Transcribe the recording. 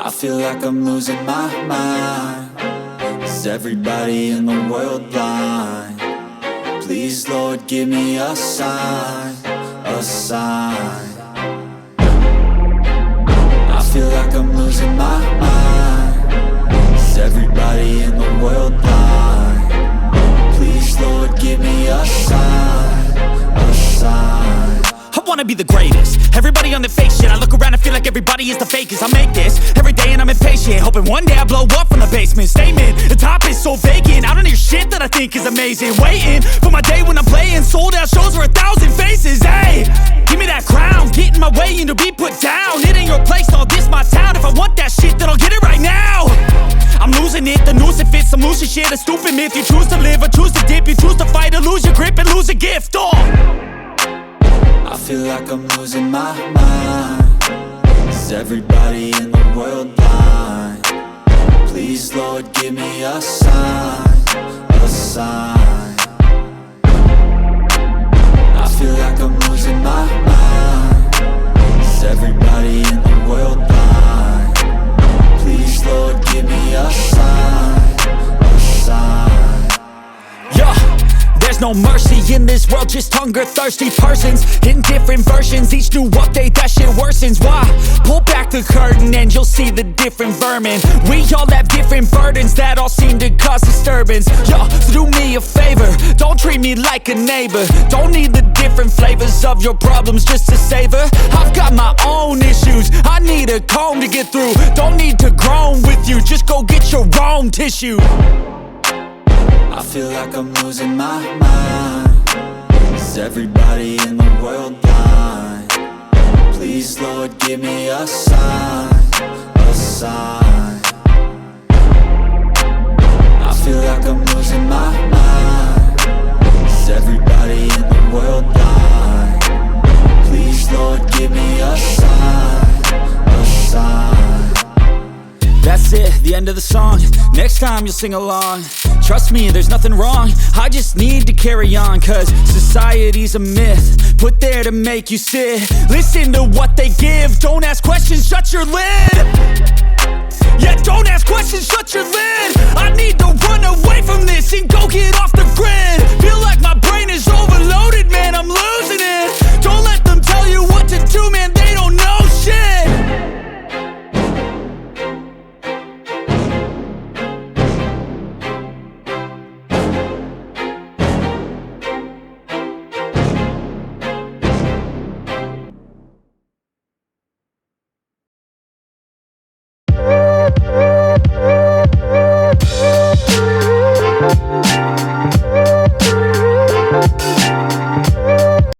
I feel like I'm losing my mind. Is everybody in the world blind? Please, Lord, give me a sign, a sign. I feel like I'm losing my mind. Is everybody in the world blind? Please, Lord, give me a sign, a sign. I wanna be the greatest. Everybody on the fake shit. I look around and feel like everybody is the fakest. I make this every day and I'm impatient, hoping one day I blow up from the basement. Statement, the top is so vacant. I don't hear shit that I think is amazing. Waiting for my day when I'm playing sold out shows for 1,000 faces. Hey, give me that crown, get in my way and to be put down. It ain't your place, no, this my town. If I want that shit, then I'll get it right now. I'm losing it, the noose it fits. Some losing shit, a stupid myth. You choose to live or choose to dip. You choose to fight or lose your grip and lose a gift. I feel like I'm losing my mind. Is everybody in the world blind? Please, Lord, give me a sign, a sign. I feel like I'm losing my mind. Is everybody in the world blind? Please, Lord, give me a sign, a sign. Yeah. There's no mercy in this world, just hunger-thirsty persons in different versions. Each new update, that shit worsens. Why? Pull back the curtain and you'll see the different vermin. We all have different burdens that all seem to cause disturbance. Yo, so do me a favor, don't treat me like a neighbor. Don't need the different flavors of your problems just to savor. I've got my own issues, I need a comb to get through. Don't need to groan with you, just go get your own tissue. I feel like I'm losing my mind. Is everybody in the world blind? Please, Lord, give me a sign, a sign. I feel like I'm losing my mind. Is everybody in the world blind? Please, Lord, give me a sign, a sign. That's it, the end of the song. Next time you'll sing along. Trust me, there's nothing wrong. I just need to carry on, cause society's a myth put there to make you sit. Listen to what they give. Don't ask questions, shut your lid. Yeah, don't ask questions, shut your lid. I need to run away from this and go get off the grid. Feel like my brain is overloaded, man, I'm losing it. Don't let them tell you what to do, man, they don't know shit.